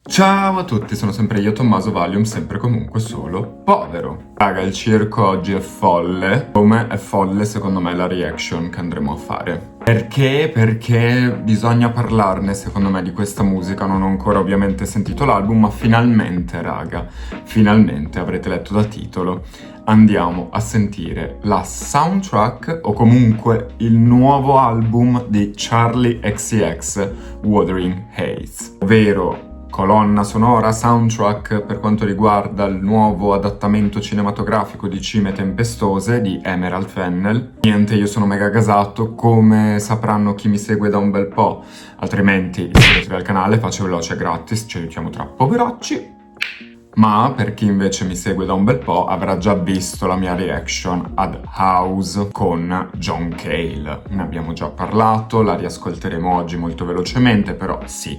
Ciao a tutti, sono sempre io Tommaso Valium, sempre comunque solo povero. Raga, il circo oggi è folle, come è folle secondo me la reaction che andremo a fare. Perché? Perché bisogna parlarne secondo me di questa musica, non ho ancora ovviamente sentito l'album, ma finalmente raga, finalmente avrete letto dal titolo, andiamo a sentire la soundtrack o comunque il nuovo album di Charli XCX, Wuthering Heights, ovvero colonna sonora, soundtrack per quanto riguarda il nuovo adattamento cinematografico di Cime Tempestose di Emerald Fennell. Niente, io sono mega gasato, come sapranno chi mi segue da un bel po', altrimenti iscrivetevi al canale, faccio veloce e gratis, ci aiutiamo tra poveracci. Ma per chi invece mi segue da un bel po' avrà già visto la mia reaction ad House con John Cale. Ne abbiamo già parlato, la riascolteremo oggi molto velocemente, però sì,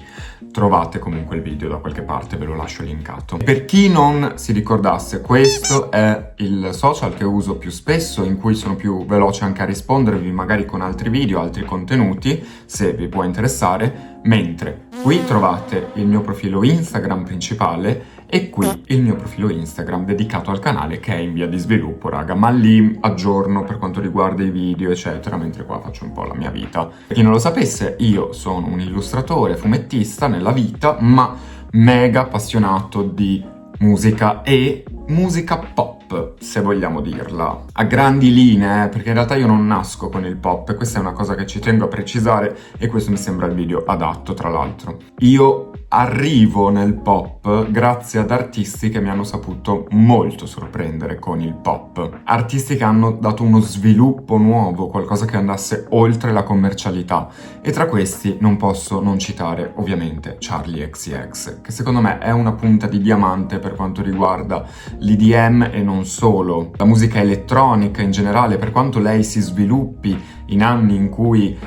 trovate comunque il video da qualche parte, ve lo lascio linkato. Per chi non si ricordasse, questo è il social che uso più spesso, in cui sono più veloce anche a rispondervi, magari con altri video, altri contenuti, se vi può interessare, mentre qui trovate il mio profilo Instagram principale e qui il mio profilo Instagram dedicato al canale che è in via di sviluppo, raga, ma lì aggiorno per quanto riguarda i video, eccetera, mentre qua faccio un po' la mia vita. Per chi non lo sapesse, io sono un illustratore, fumettista nella vita, ma mega appassionato di musica e musica pop, se vogliamo dirla. A grandi linee, perché in realtà io non nasco con il pop, e questa è una cosa che ci tengo a precisare, e questo mi sembra il video adatto, tra l'altro. Io arrivo nel pop grazie ad artisti che mi hanno saputo molto sorprendere con il pop. Artisti che hanno dato uno sviluppo nuovo, qualcosa che andasse oltre la commercialità. E tra questi non posso non citare ovviamente Charli XCX, che secondo me è una punta di diamante per quanto riguarda l'EDM e non solo. La musica elettronica in generale, per quanto lei si sviluppi in anni in cui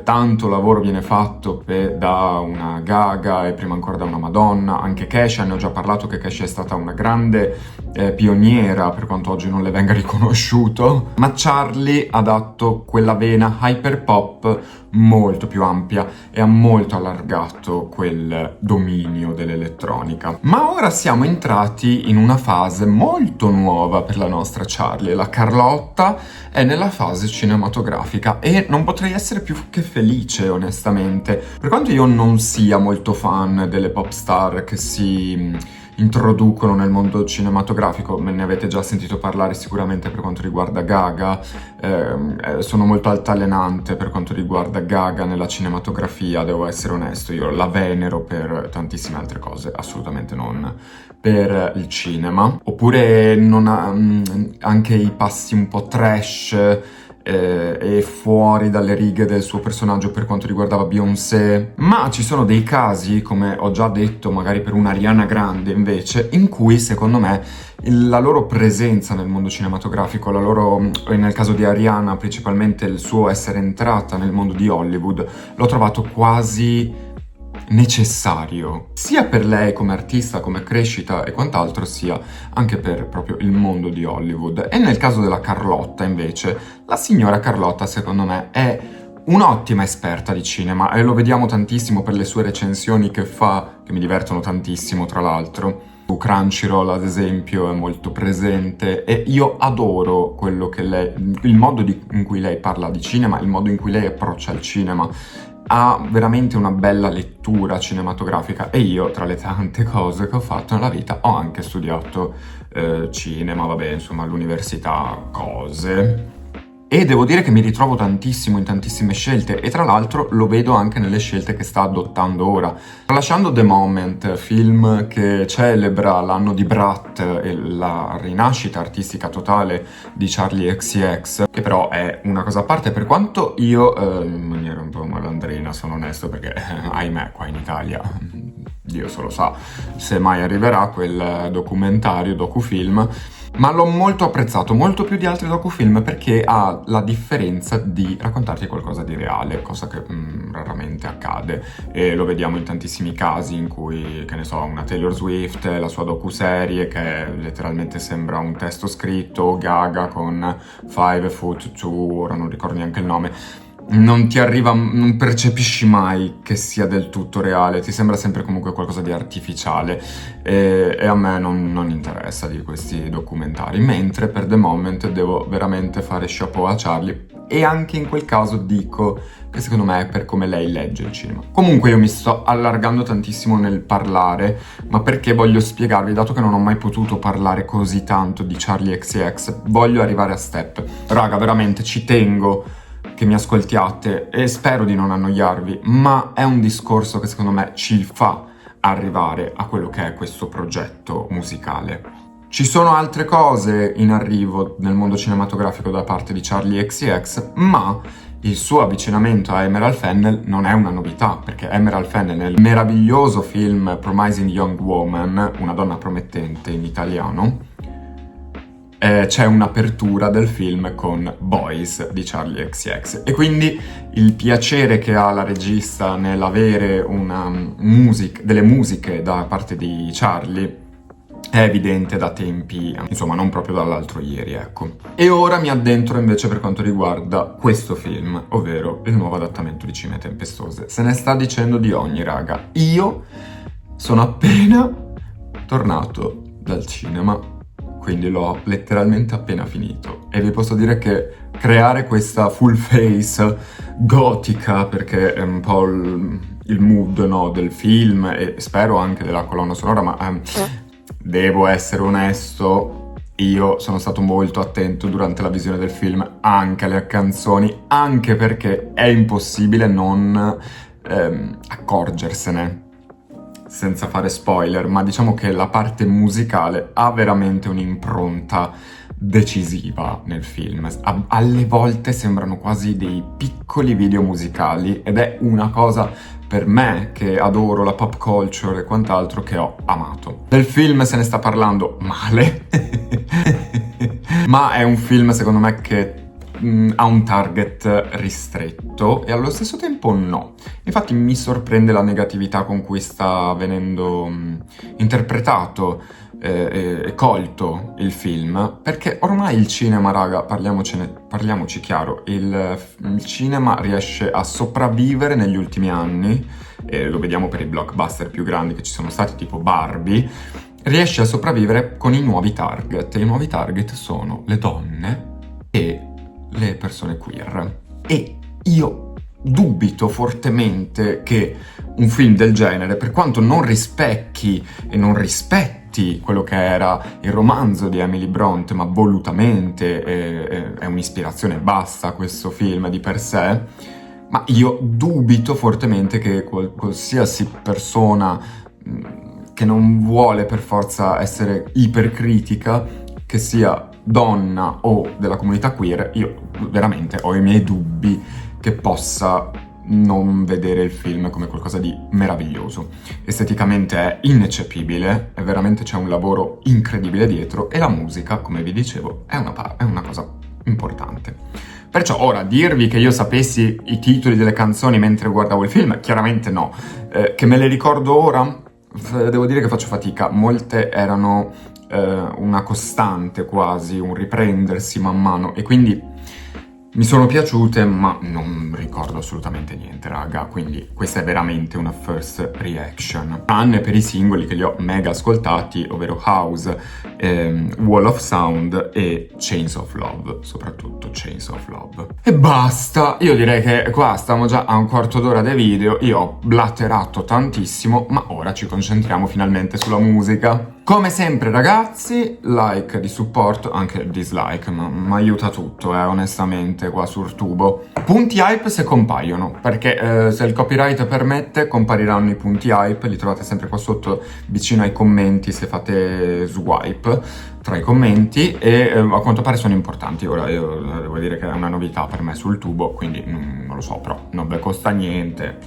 tanto lavoro viene fatto da una Gaga e prima ancora da una Madonna, anche Kesha, ne ho già parlato che Kesha è stata una grande pioniera per quanto oggi non le venga riconosciuto, ma Charli ha dato quella vena hyper pop molto più ampia e ha molto allargato quel dominio dell'elettronica. Ma ora siamo entrati in una fase molto nuova per la nostra Charli, la Carlotta è nella fase cinematografica e non potrei essere più che felice, onestamente. Per quanto io non sia molto fan delle pop star che si introducono nel mondo cinematografico, me ne avete già sentito parlare sicuramente per quanto riguarda Gaga, sono molto altalenante per quanto riguarda Gaga nella cinematografia, devo essere onesto, io la venero per tantissime altre cose, assolutamente non per il cinema. Oppure anche i passi un po' trash e fuori dalle righe del suo personaggio per quanto riguardava Beyoncé, ma ci sono dei casi, come ho già detto magari per una Ariana Grande invece, in cui secondo me la loro presenza nel mondo cinematografico, nel caso di Ariana principalmente il suo essere entrata nel mondo di Hollywood, l'ho trovato quasi necessario, sia per lei come artista, come crescita e quant'altro, sia anche per proprio il mondo di Hollywood. E nel caso della Carlotta, invece, la signora Carlotta, secondo me, è un'ottima esperta di cinema e lo vediamo tantissimo per le sue recensioni che fa, che mi divertono tantissimo, tra l'altro. Su Crunchyroll, ad esempio, è molto presente e io adoro quello che il modo in cui lei parla di cinema, il modo in cui lei approccia il cinema. Ha veramente una bella lettura cinematografica e io, tra le tante cose che ho fatto nella vita, ho anche studiato cinema, vabbè, insomma, all'università, cose. E devo dire che mi ritrovo tantissimo in tantissime scelte e tra l'altro lo vedo anche nelle scelte che sta adottando ora. Tralasciando The Moment, film che celebra l'anno di Brat e la rinascita artistica totale di Charli XCX, che però è una cosa a parte, per quanto io, in maniera un po' malandrina, sono onesto, perché ahimè qua in Italia, Dio solo sa se mai arriverà quel docufilm, ma l'ho molto apprezzato, molto più di altri docufilm, perché ha la differenza di raccontarti qualcosa di reale, cosa che raramente accade, e lo vediamo in tantissimi casi in cui, che ne so, una Taylor Swift, la sua docuserie che letteralmente sembra un testo scritto, Gaga con 5 Foot 2, ora non ricordo neanche il nome. non ti arriva, non percepisci mai che sia del tutto reale, ti sembra sempre comunque qualcosa di artificiale e a me non interessa di questi documentari, mentre per The Moment devo veramente fare chapeau a Charlie e anche in quel caso dico che secondo me è per come lei legge il cinema. Comunque io mi sto allargando tantissimo nel parlare, ma perché voglio spiegarvi, dato che non ho mai potuto parlare così tanto di Charli XCX, voglio arrivare a Step. Raga, veramente ci tengo che mi ascoltiate e spero di non annoiarvi, ma è un discorso che secondo me ci fa arrivare a quello che è questo progetto musicale. Ci sono altre cose in arrivo nel mondo cinematografico da parte di Charli XCX, ma il suo avvicinamento a Emerald Fennell non è una novità, perché Emerald Fennell nel meraviglioso film Promising Young Woman, una donna promettente in italiano, c'è un'apertura del film con Boys di Charli XCX e quindi il piacere che ha la regista nell'avere delle musiche da parte di Charli è evidente da tempi, insomma non proprio dall'altro ieri, ecco. E ora mi addentro invece per quanto riguarda questo film, ovvero il nuovo adattamento di Cime Tempestose. Se ne sta dicendo di ogni, raga. Io sono appena tornato dal cinema, quindi l'ho letteralmente appena finito. E vi posso dire che creare questa full face gotica, perché è un po' il mood, no, del film e spero anche della colonna sonora, ma devo essere onesto, io sono stato molto attento durante la visione del film anche alle canzoni, anche perché è impossibile non accorgersene, senza fare spoiler, ma diciamo che la parte musicale ha veramente un'impronta decisiva nel film. Alle volte sembrano quasi dei piccoli video musicali ed è una cosa per me che adoro la pop culture e quant'altro che ho amato. Del film se ne sta parlando male, ma è un film secondo me che ha un target ristretto e allo stesso tempo no. Infatti mi sorprende la negatività con cui sta venendo interpretato e colto il film, perché ormai il cinema, raga, parliamoci chiaro, il cinema riesce a sopravvivere negli ultimi anni, e lo vediamo per i blockbuster più grandi che ci sono stati, tipo Barbie, riesce a sopravvivere con i nuovi target, e i nuovi target sono le donne e le persone queer. E io dubito fortemente che un film del genere, per quanto non rispecchi e non rispetti quello che era il romanzo di Emily Brontë, ma volutamente è un'ispirazione bassa questo film di per sé, ma io dubito fortemente che qualsiasi persona che non vuole per forza essere ipercritica, che sia donna o della comunità queer, io veramente ho i miei dubbi che possa non vedere il film come qualcosa di meraviglioso. Esteticamente è ineccepibile, e veramente c'è un lavoro incredibile dietro, e la musica, come vi dicevo, è una cosa importante. Perciò ora, dirvi che io sapessi i titoli delle canzoni mentre guardavo il film, chiaramente no. Che me le ricordo ora? Devo dire che faccio fatica. Molte erano una costante quasi, un riprendersi man mano, e quindi mi sono piaciute, ma non ricordo assolutamente niente, raga, quindi questa è veramente una first reaction. Tranne per i singoli che li ho mega ascoltati, ovvero House, Wall of Sound e Chains of Love, soprattutto Chains of Love. E basta, io direi che qua stiamo già a un quarto d'ora di video, io ho blatterato tantissimo, ma ora ci concentriamo finalmente sulla musica. Come sempre ragazzi, like di supporto, anche dislike, ma aiuta tutto, onestamente, qua sul tubo. Punti hype se compaiono, perché se il copyright permette compariranno i punti hype, li trovate sempre qua sotto vicino ai commenti se fate swipe tra i commenti, e a quanto pare sono importanti. Ora io devo dire che è una novità per me sul tubo, quindi non lo so, però non vi costa niente,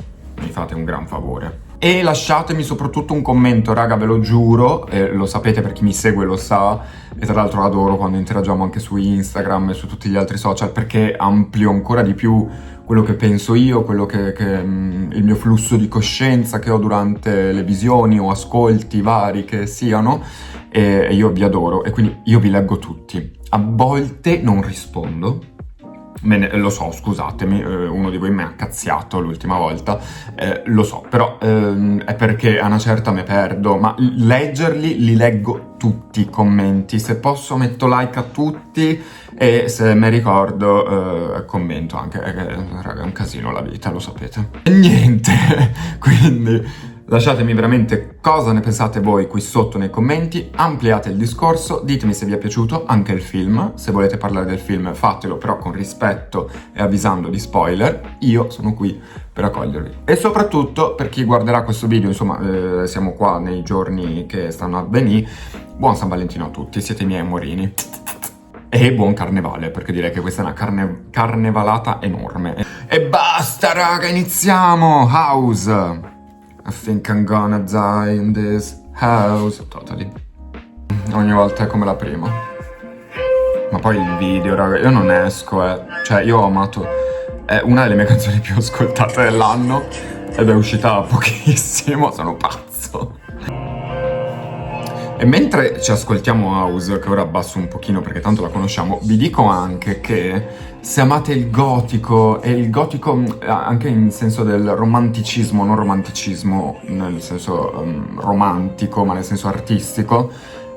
mi fate un gran favore. E lasciatemi soprattutto un commento, raga, ve lo giuro, lo sapete, per chi mi segue lo sa, e tra l'altro adoro quando interagiamo anche su Instagram e su tutti gli altri social, perché amplio ancora di più quello che penso io, quello che il mio flusso di coscienza che ho durante le visioni o ascolti vari che siano, e io vi adoro, e quindi io vi leggo tutti. A volte non rispondo, Lo so, scusatemi, uno di voi mi ha cazziato l'ultima volta, lo so, però è perché a una certa me perdo, ma leggerli li leggo tutti i commenti, se posso metto like a tutti e se mi ricordo commento anche, raga, è un casino la vita, lo sapete. E niente, quindi lasciatemi veramente cosa ne pensate voi qui sotto nei commenti, ampliate il discorso, ditemi se vi è piaciuto anche il film, se volete parlare del film fatelo però con rispetto e avvisando di spoiler, io sono qui per accogliervi. E soprattutto per chi guarderà questo video, insomma siamo qua nei giorni che stanno a venire, buon San Valentino a tutti, siete i miei amorini. E buon carnevale, perché direi che questa è una carnevalata enorme. E basta raga, iniziamo! House! I think I'm gonna die in this house. Totally. Ogni volta è come la prima. Ma poi il video, raga, io non esco, Cioè, io ho amato... È una delle mie canzoni più ascoltate dell'anno ed è uscita pochissimo, sono pazzo. E mentre ci ascoltiamo House, che ora abbasso un pochino perché tanto la conosciamo, vi dico anche che se amate il gotico, e il gotico anche in senso del romanticismo, non romanticismo nel senso romantico, ma nel senso artistico,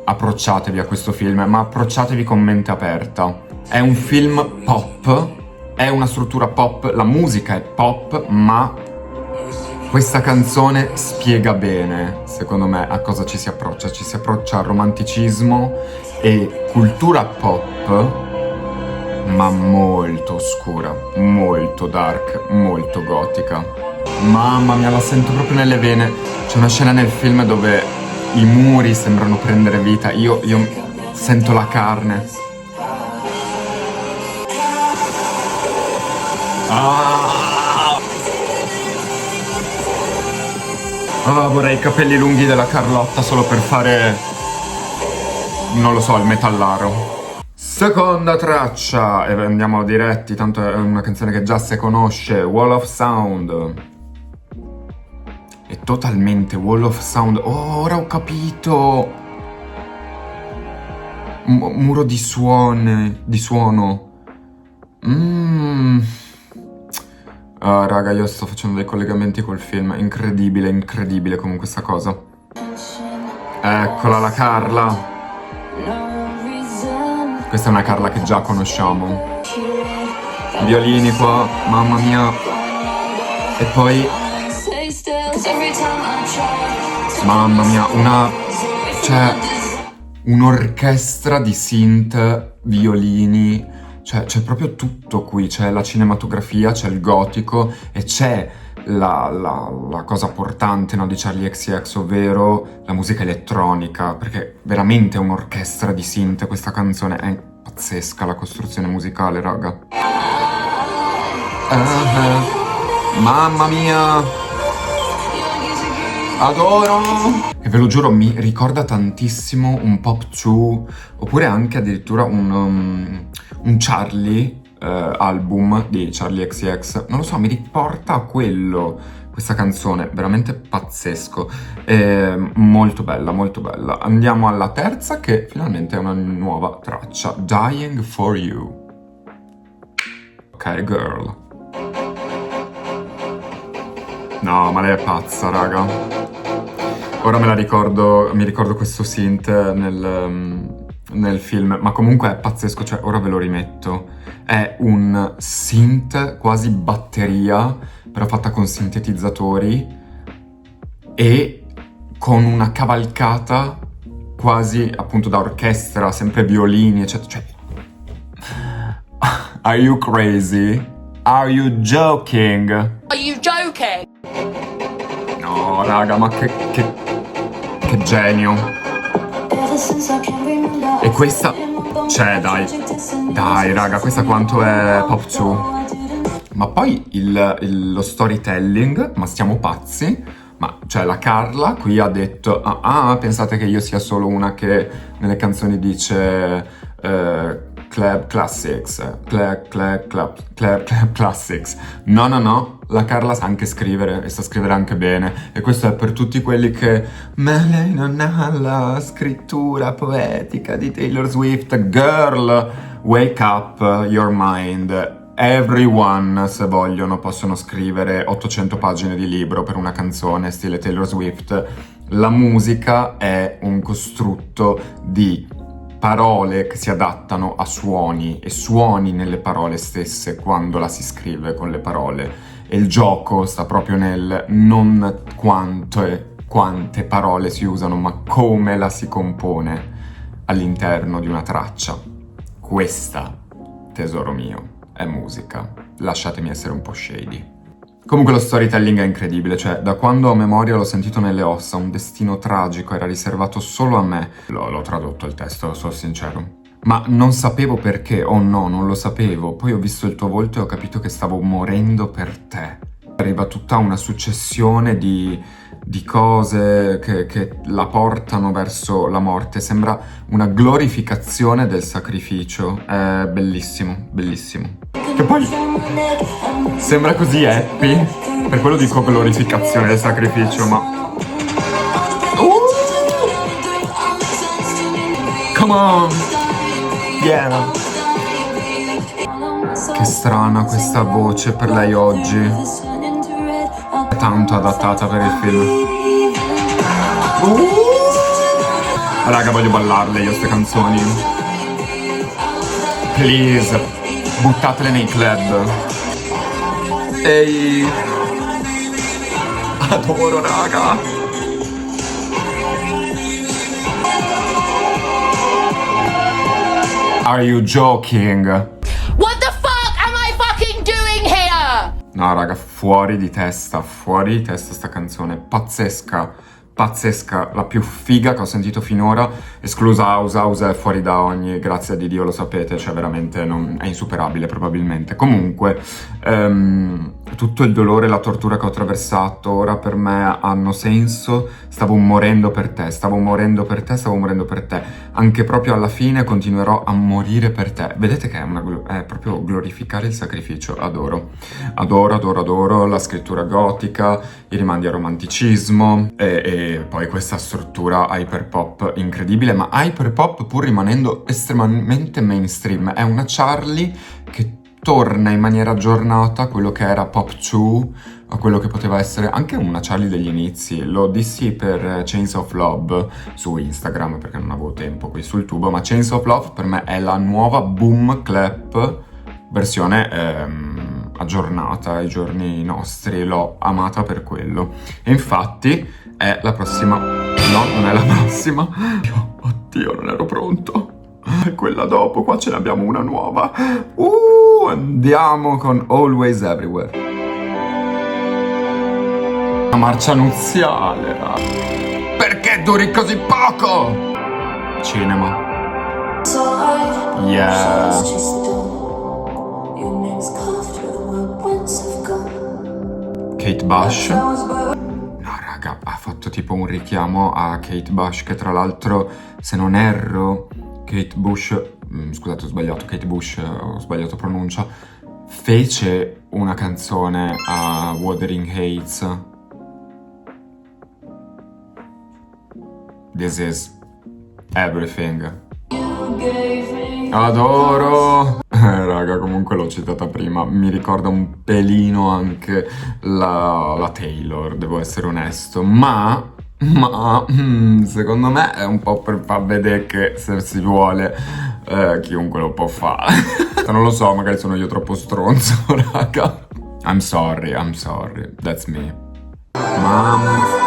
approcciatevi a questo film, ma approcciatevi con mente aperta. È un film pop, è una struttura pop, la musica è pop, ma questa canzone spiega bene, secondo me, a cosa ci si approccia. Ci si approccia al romanticismo e cultura pop, ma molto oscura, molto dark, molto gotica. Mamma mia, la sento proprio nelle vene. C'è una scena nel film dove i muri sembrano prendere vita. Io sento la carne. Vorrei i capelli lunghi della Carlotta solo per fare, non lo so, il metallaro. Seconda traccia, e andiamo diretti, tanto è una canzone che già si conosce, Wall of Sound. È totalmente Wall of Sound. Oh, ora ho capito. Muro di suono. Raga, io sto facendo dei collegamenti col film, incredibile, incredibile comunque questa cosa. Eccola la Carla. Questa è una Carla che già conosciamo. Violini qua, mamma mia. E poi... Mamma mia, cioè, un'orchestra di synth, violini... Cioè, c'è proprio tutto qui, c'è la cinematografia, c'è il gotico e c'è la cosa portante, no, di Charli XCX, ovvero la musica elettronica, perché veramente è un'orchestra di synth questa canzone, è pazzesca la costruzione musicale, raga. Mamma mia! Adoro! E ve lo giuro, mi ricorda tantissimo un Pop 2, oppure anche addirittura un Charlie album di Charli XCX. Non lo so, mi riporta a quello, questa canzone, veramente pazzesco. Molto bella, molto bella. Andiamo alla terza, che finalmente è una nuova traccia, Dying for You. Ok, girl. No, ma lei è pazza, raga. Ora me la ricordo, mi ricordo questo synth nel film, ma comunque è pazzesco, cioè ora ve lo rimetto. È un synth quasi batteria, però fatta con sintetizzatori e con una cavalcata quasi appunto da orchestra, sempre violini, eccetera. Cioè... Are you crazy? Are you joking? Are you joking? No, raga, ma che genio. E questa... Cioè, dai, raga, questa quanto è Pop 2. Ma poi lo storytelling, ma stiamo pazzi? Ma, cioè, la Carla qui ha detto... pensate che io sia solo una che nelle canzoni dice... Club Classics, Club Classics. No, la Carla sa anche scrivere e sa scrivere anche bene. E questo è per tutti quelli che... Ma lei non ha la scrittura poetica di Taylor Swift. Girl, wake up your mind. everyone, se vogliono, possono scrivere 800 pagine di libro per una canzone stile Taylor Swift. La musica è un costrutto di parole che si adattano a suoni e suoni nelle parole stesse quando la si scrive con le parole. E il gioco sta proprio nel non quante parole si usano, ma come la si compone all'interno di una traccia. Questa, tesoro mio, è musica. Lasciatemi essere un po' shady. Comunque lo storytelling è incredibile, cioè da quando ho memoria l'ho sentito nelle ossa, un destino tragico era riservato solo a me. L'ho tradotto il testo, sono sincero. Ma non sapevo perché, oh no, non lo sapevo. Poi ho visto il tuo volto e ho capito che stavo morendo per te. Arriva tutta una successione di cose che la portano verso la morte. Sembra una glorificazione del sacrificio. È bellissimo, bellissimo. Che poi sembra così happy, per quello dico glorificazione del sacrificio, ma... Come on! Yeah! Che strana questa voce per lei oggi. È tanto adattata per il film. Raga, voglio ballarle io ste canzoni. Please! Buttatele nei club. Ehi! Adoro, raga! Are you joking? What the fuck am I fucking doing here? No, raga, fuori di testa sta canzone. Pazzesca. Pazzesca, la più figa che ho sentito finora, esclusa House è fuori da ogni, grazie a Dio, lo sapete, cioè veramente è insuperabile probabilmente. Comunque, tutto il dolore e la tortura che ho attraversato ora per me hanno senso. Stavo morendo per te. Anche proprio alla fine continuerò a morire per te. Vedete che è proprio glorificare il sacrificio. Adoro la scrittura gotica, i rimandi al romanticismo e poi questa struttura hyperpop incredibile, ma hyperpop pur rimanendo estremamente mainstream. È una Charlie che torna in maniera aggiornata a quello che era Pop 2, a quello che poteva essere anche una Charlie degli inizi. Lo dissi per Chains of Love su Instagram perché non avevo tempo qui sul tubo, ma Chains of Love per me è la nuova Boom Clap versione aggiornata ai giorni nostri. L'ho amata per quello e infatti è la prossima. No, non è la prossima. Oddio, non ero pronto. È quella dopo, qua ce ne abbiamo una nuova. Andiamo con Always Everywhere. La marcia nuziale. Perché duri così poco? Cinema. Yeah. Kate Bush. No, raga, ha fatto tipo un richiamo a Kate Bush, che tra l'altro, se non erro, Kate Bush, scusate, Kate Bush, ho sbagliato pronuncia, fece una canzone a Wuthering Heights. This is everything. Adoro! Raga, comunque l'ho citata prima, mi ricorda un pelino anche la Taylor, devo essere onesto, ma secondo me è un po' per far vedere che se si vuole chiunque lo può fare. Non lo so, magari sono io troppo stronzo, raga. I'm sorry, that's me. Mamma.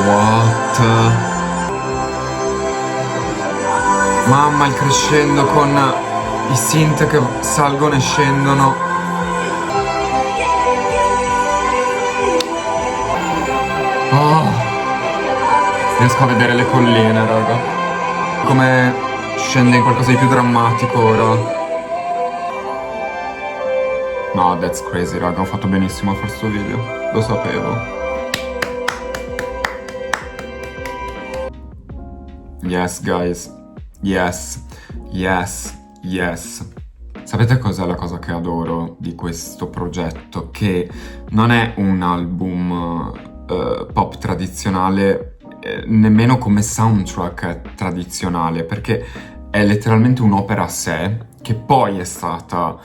What? Mamma, il crescendo con i synth che salgono e scendono. Oh, riesco a vedere le colline, raga. Come scende in qualcosa di più drammatico ora. No, that's crazy, raga. Ho fatto benissimo a fare sto video. Lo sapevo. Yes, guys. Yes. Sapete cos'è la cosa che adoro di questo progetto? Che non è un album pop tradizionale nemmeno come soundtrack è tradizionale, perché è letteralmente un'opera a sé, che poi è stata,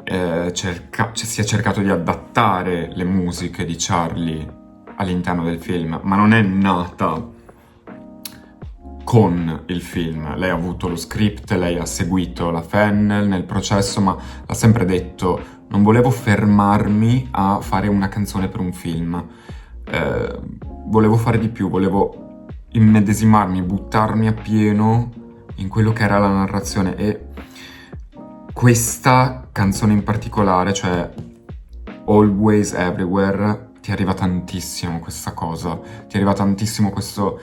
si è cercato di adattare le musiche di Charlie all'interno del film, ma non è nata con il film. Lei ha avuto lo script, lei ha seguito la Fennell nel processo, ma l'ha sempre detto: non volevo fermarmi a fare una canzone per un film, volevo fare di più, volevo immedesimarmi, buttarmi appieno in quello che era la narrazione, e questa canzone in particolare, cioè Always Everywhere, ti arriva tantissimo questa cosa, ti arriva tantissimo questo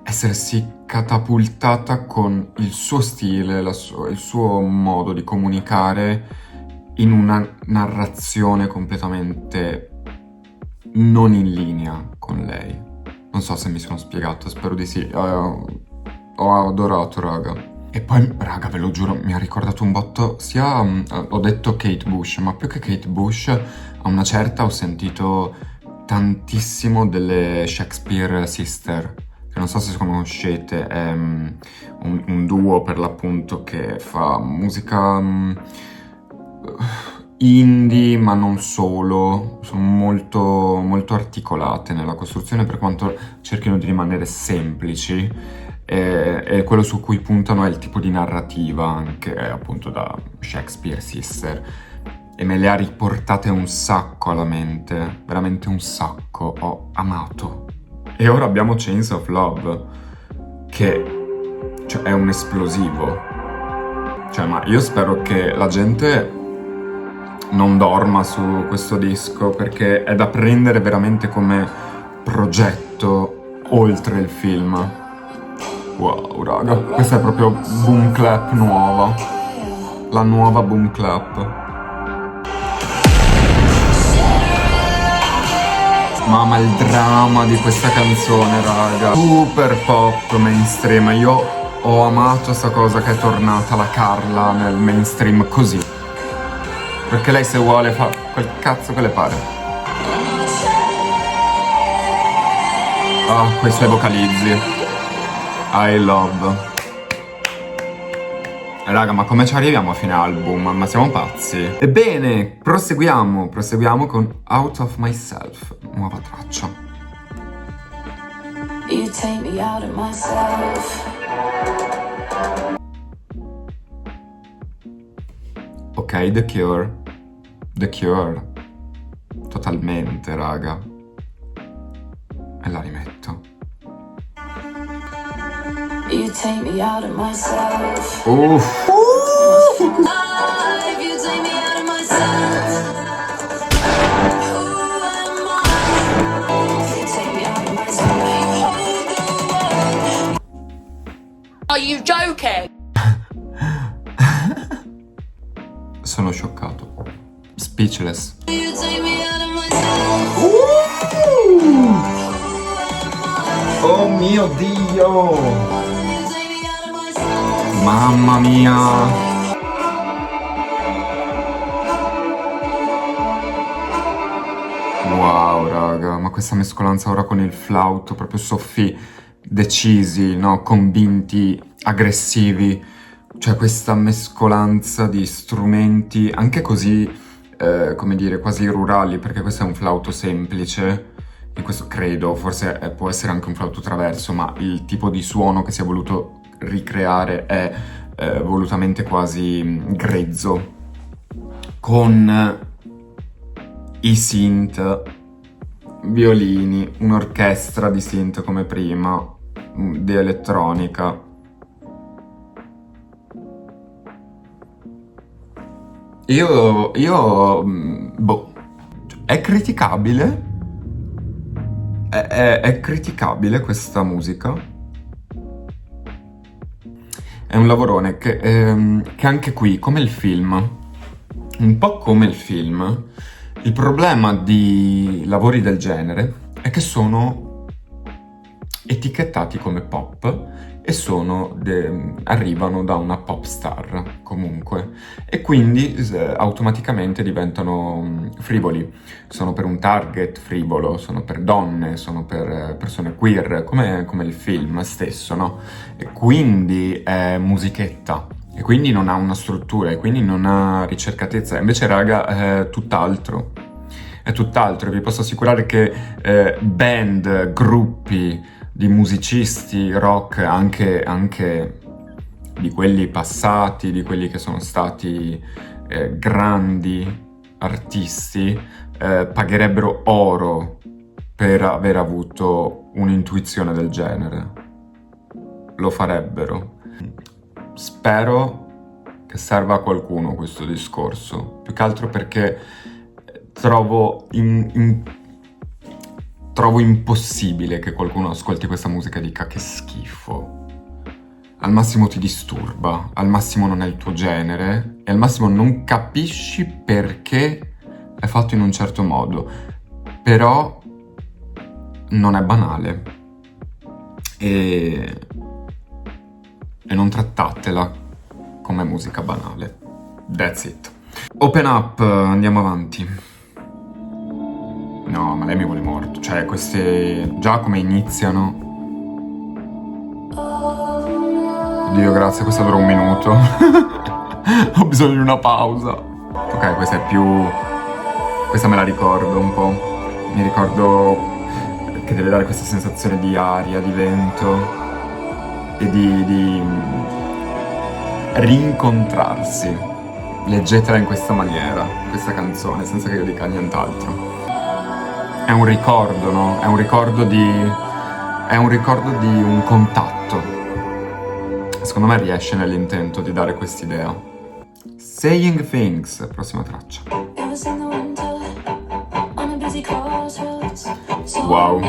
essersi catapultata con il suo stile, il suo modo di comunicare in una narrazione completamente non in linea con lei. Non so se mi sono spiegato, spero di sì. Ho adorato, raga. E poi, raga, ve lo giuro, mi ha ricordato un botto, sia ho detto Kate Bush, ma più che Kate Bush, a una certa ho sentito tantissimo delle Shakespeare Sister, che non so se conoscete, è un duo per l'appunto che fa musica indie, ma non solo, sono molto, molto articolate nella costruzione, per quanto cerchino di rimanere semplici. E quello su cui puntano è il tipo di narrativa, anche appunto da Shakespeare Sister, e me le ha riportate un sacco alla mente, veramente un sacco, ho amato. E ora abbiamo Chains of Love, che cioè, è un esplosivo, cioè, ma io spero che la gente non dorma su questo disco, perché è da prendere veramente come progetto oltre il film. Wow, raga, questa è proprio boom clap nuova. La nuova boom clap. Mamma, il dramma di questa canzone, raga. Super pop mainstream. Io ho amato sta cosa che è tornata la Carla nel mainstream così. Perché lei, se vuole, fa quel cazzo che le pare. Ah, quei suoi vocalizzi. I love. Raga, ma come ci arriviamo a fine album? Ma siamo pazzi. Ebbene, proseguiamo con Out of Myself, nuova traccia. You take me out of myself. Ok, The Cure. Totalmente, raga. E la rimetto. You take me out of myself. Uff. You take me out of myself. Who am I? You take me out of myself. Are you joking? Sono scioccato. Speechless. You take me out of myself. Oh mio Dio! Mamma mia! Wow, raga, ma questa mescolanza ora con il flauto, proprio soffi decisi, no? Convinti, aggressivi. Cioè questa mescolanza di strumenti, anche così, come dire, quasi rurali, perché questo è un flauto semplice. In questo credo, forse può essere anche un flauto traverso, ma il tipo di suono che si è voluto ricreare è volutamente quasi grezzo, con i synth, violini, un'orchestra di synth come prima, di elettronica. Boh, è criticabile, è criticabile questa musica. È un lavorone che anche qui, come il film, un po' come il film, il problema di lavori del genere è che sono etichettati come pop e arrivano da una pop star comunque, e quindi automaticamente diventano frivoli. Sono per un target frivolo, sono per donne, sono per persone queer, come il film stesso, no? E quindi è musichetta, e quindi non ha una struttura, e quindi non ha ricercatezza. Invece, raga, è tutt'altro. È tutt'altro. Vi posso assicurare che band, gruppi di musicisti rock, anche di quelli passati, di quelli che sono stati grandi artisti, pagherebbero oro per aver avuto un'intuizione del genere. Lo farebbero. Spero che serva a qualcuno questo discorso, più che altro perché trovo impossibile che qualcuno ascolti questa musica e dica che schifo. Al massimo ti disturba, al massimo non è il tuo genere, e al massimo non capisci perché è fatto in un certo modo, però non è banale. E non trattatela come musica banale. That's it. Open up, andiamo avanti. No, ma lei mi vuole morto. Cioè, queste già come iniziano. Oddio, grazie, questa dura un minuto. Ho bisogno di una pausa. Ok, questa è più... Questa me la ricordo un po'. Mi ricordo che deve dare questa sensazione di aria, di vento e di rincontrarsi. Leggetela in questa maniera, questa canzone, senza che io dica nient'altro. È un ricordo, no? È un ricordo di un contatto. Secondo me riesce nell'intento di dare quest'idea. Saying Things, prossima traccia. Wow.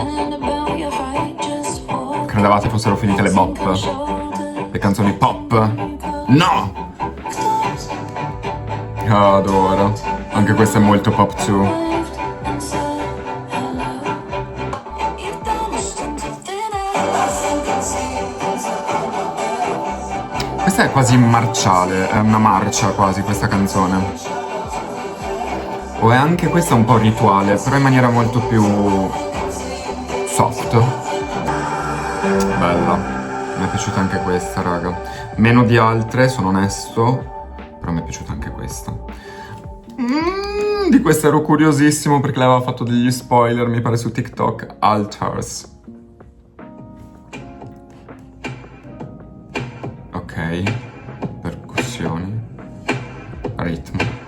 Credevate fossero finite le bop? Le canzoni pop? No! Adoro. Anche questa è molto pop too. Questa è quasi marciale, è una marcia quasi questa canzone. O è anche questa un po' rituale, però in maniera molto più soft. Bella, mi è piaciuta anche questa, raga. Meno di altre, sono onesto, però mi è piaciuta anche questa. Di questa ero curiosissimo perché lei aveva fatto degli spoiler, mi pare, su TikTok. Altars. Ok, percussioni, ritmo.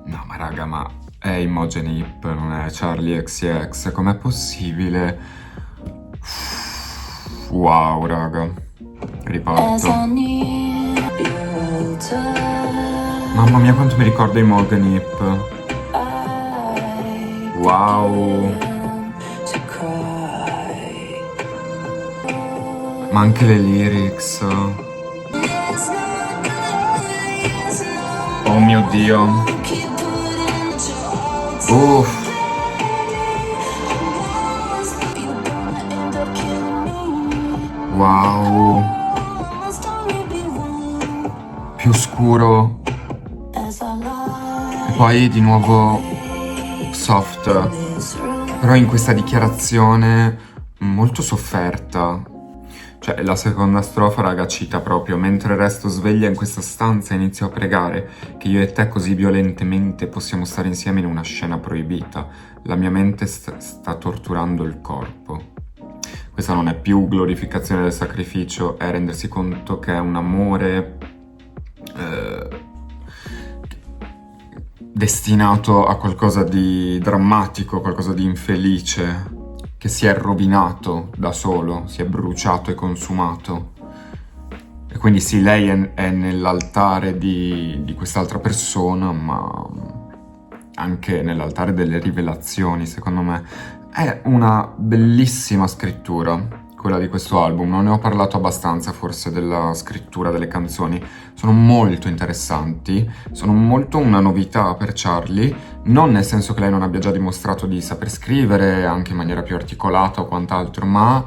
No, ma raga, ma è Imogen Heap, non è Charlie XCX, com'è possibile? Wow, raga, riparto. Mamma mia, quanto mi ricorda Imogen Heap. Wow. Ma anche le lyrics. Oh mio Dio. Uff. Wow. Più scuro. E poi di nuovo soft. Però in questa dichiarazione molto sofferta. Cioè, la seconda strofa, raga, cita proprio: mentre resto sveglia in questa stanza inizio a pregare che io e te così violentemente possiamo stare insieme in una scena proibita. La mia mente sta torturando il corpo. Questa non è più glorificazione del sacrificio, è rendersi conto che è un amore destinato a qualcosa di drammatico, qualcosa di infelice, che si è rovinato da solo, si è bruciato e consumato. E quindi sì, lei è nell'altare di quest'altra persona, ma anche nell'altare delle rivelazioni, secondo me. È una bellissima scrittura, quella di questo album. Non ne ho parlato abbastanza forse della scrittura delle canzoni. Sono molto interessanti, sono molto una novità per Charlie, non nel senso che lei non abbia già dimostrato di saper scrivere anche in maniera più articolata o quant'altro, ma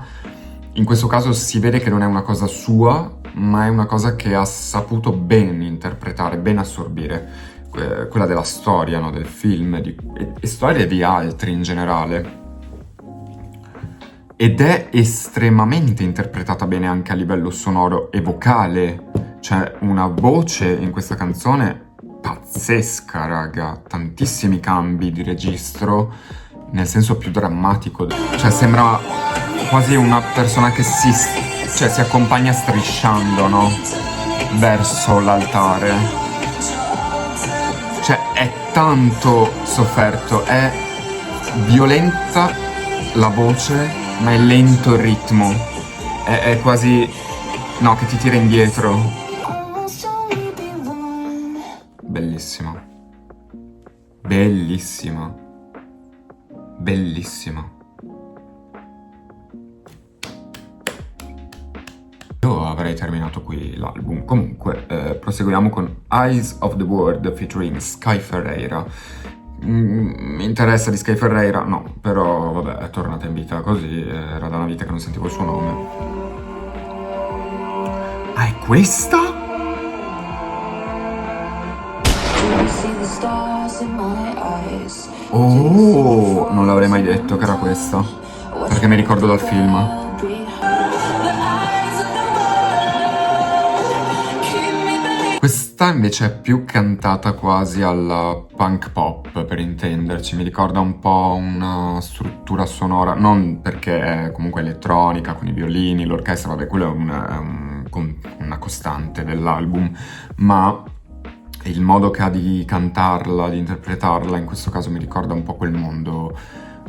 in questo caso si vede che non è una cosa sua, ma è una cosa che ha saputo ben interpretare, ben assorbire, quella della storia, no? Del film e storie di altri in generale. Ed è estremamente interpretata bene anche a livello sonoro e vocale. C'è una voce in questa canzone pazzesca, raga. Tantissimi cambi di registro, nel senso più drammatico. Cioè sembra quasi una persona che si accompagna strisciando, no? Verso l'altare. Cioè è tanto sofferto, è violenta la voce, ma è lento il ritmo. È quasi... no, che ti tira indietro. Bellissima. Bellissima. Bellissima. Io avrei terminato qui l'album. Comunque, proseguiamo con Eyes of the World featuring Sky Ferreira. Mi interessa di Sky Ferreira? No, però vabbè, è tornata in vita così, era da una vita che non sentivo il suo nome. Ah, è questa? Oh, non l'avrei mai detto che era questa, perché mi ricordo dal film. Questa invece è più cantata quasi alla punk pop, per intenderci, mi ricorda un po' una struttura sonora, non perché è comunque elettronica, con i violini, l'orchestra, vabbè, quello è una costante dell'album, ma il modo che ha di cantarla, di interpretarla, in questo caso mi ricorda un po' quel mondo,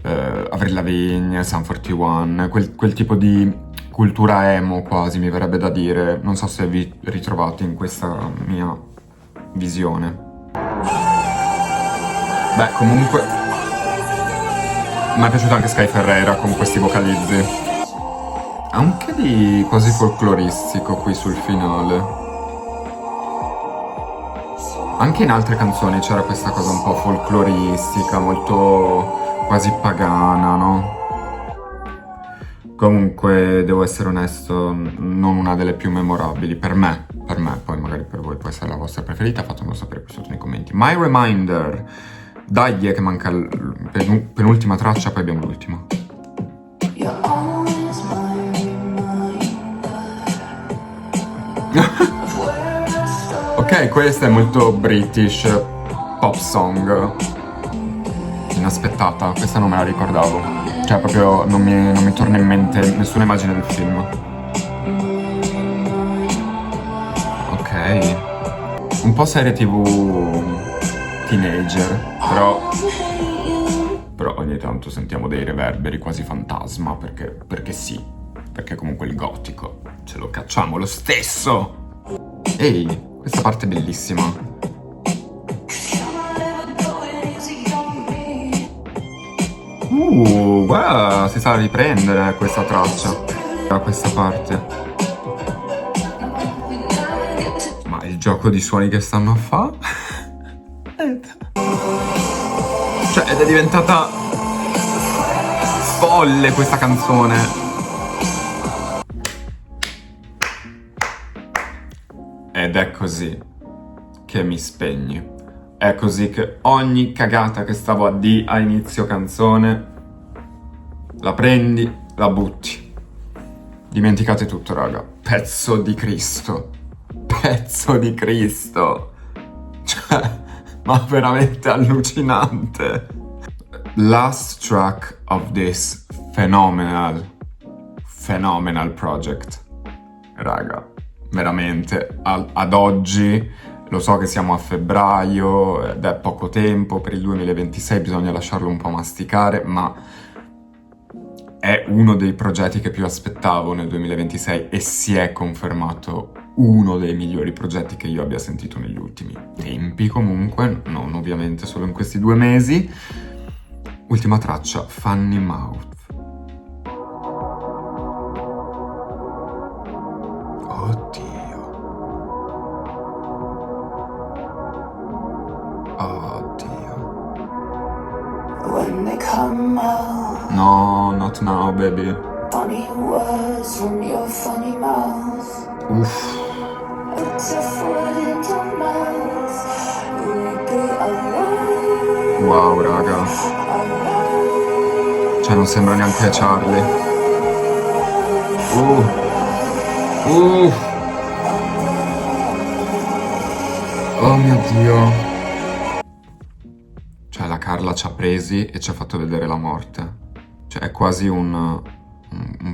Avril Lavigne, Sum 41, quel tipo di cultura emo quasi, mi verrebbe da dire. Non so se vi ritrovate in questa mia visione. Beh, comunque mi è piaciuta anche Sky Ferreira con questi vocalizzi, anche di quasi folcloristico qui sul finale. Anche in altre canzoni c'era questa cosa un po' folcloristica, molto quasi pagana, no? Comunque, devo essere onesto, non una delle più memorabili per me, poi magari per voi può essere la vostra preferita, fatemelo sapere qui sotto nei commenti. My Reminder, dai che manca penultima traccia, poi abbiamo l'ultima. Ok, questa è molto British pop song, inaspettata, questa non me la ricordavo. Cioè proprio non mi torna in mente nessuna immagine del film. Ok. Un po' serie TV teenager, però ogni tanto sentiamo dei reverberi quasi fantasma, perché sì. Perché comunque il gotico ce lo cacciamo lo stesso. Ehi, questa parte è bellissima. Guarda, si sa riprendere questa traccia da questa parte. Ma il gioco di suoni che stanno a fare? Cioè, ed è diventata folle questa canzone. Ed è così che mi spegni. È così che ogni cagata che stavo a dire a inizio canzone la prendi, la butti. Dimenticate tutto, raga. Pezzo di Cristo. Pezzo di Cristo. Cioè, ma veramente allucinante. Last track of this phenomenal project. Raga, veramente, ad oggi, lo so che siamo a febbraio ed è poco tempo, per il 2026 bisogna lasciarlo un po' masticare, ma è uno dei progetti che più aspettavo nel 2026 e si è confermato uno dei migliori progetti che io abbia sentito negli ultimi tempi, comunque, non ovviamente solo in questi 2 mesi. Ultima traccia, Funny Mouth. when they come out. No, not now, baby. Funny words from your funny mouth. Uff. A different little mouth. We'd be alive. Wow, raga. Cioè, non sembra neanche Charlie. Oh mio Dio. Cioè, la Carla ci ha presi e ci ha fatto vedere la morte. Cioè, è quasi un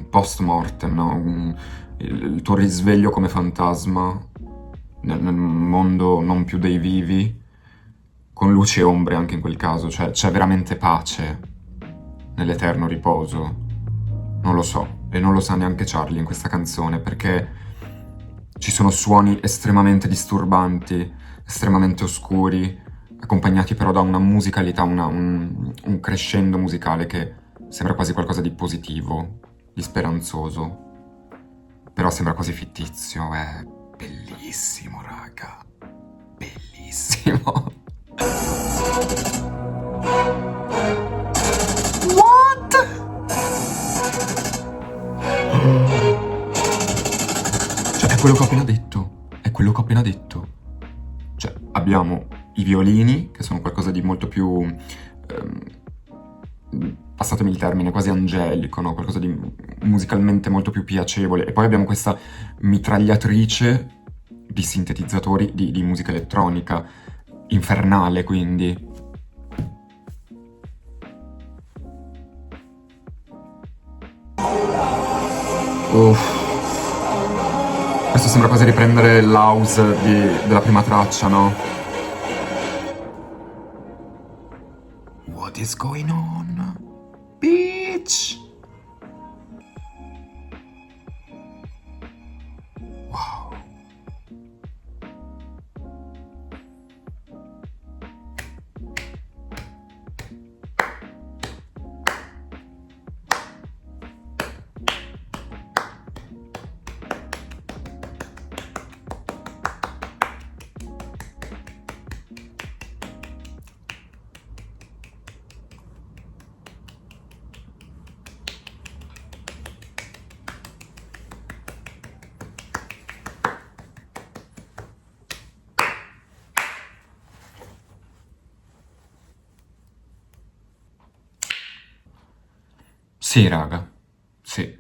post mortem, no? Il tuo risveglio come fantasma nel mondo non più dei vivi, con luci e ombre anche in quel caso. Cioè, c'è veramente pace nell'eterno riposo. Non lo so, e non lo sa neanche Charlie in questa canzone, perché ci sono suoni estremamente disturbanti, estremamente oscuri, accompagnati però da una musicalità, un crescendo musicale che sembra quasi qualcosa di positivo, di speranzoso, però sembra quasi fittizio. È bellissimo, raga, bellissimo. What? Cioè, è quello che ho appena detto, è quello che ho appena detto. Cioè, abbiamo i violini, che sono qualcosa di molto più, passatemi il termine, quasi angelico, no? Qualcosa di musicalmente molto più piacevole. E poi abbiamo questa mitragliatrice di sintetizzatori di musica elettronica, infernale quindi. Uff. Questo sembra quasi riprendere l'house della prima traccia, no? What is going on? Bitch! Wow. Sì, raga. Sì.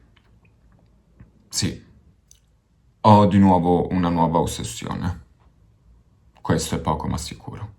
Sì. Ho di nuovo una nuova ossessione. Questo è poco ma sicuro.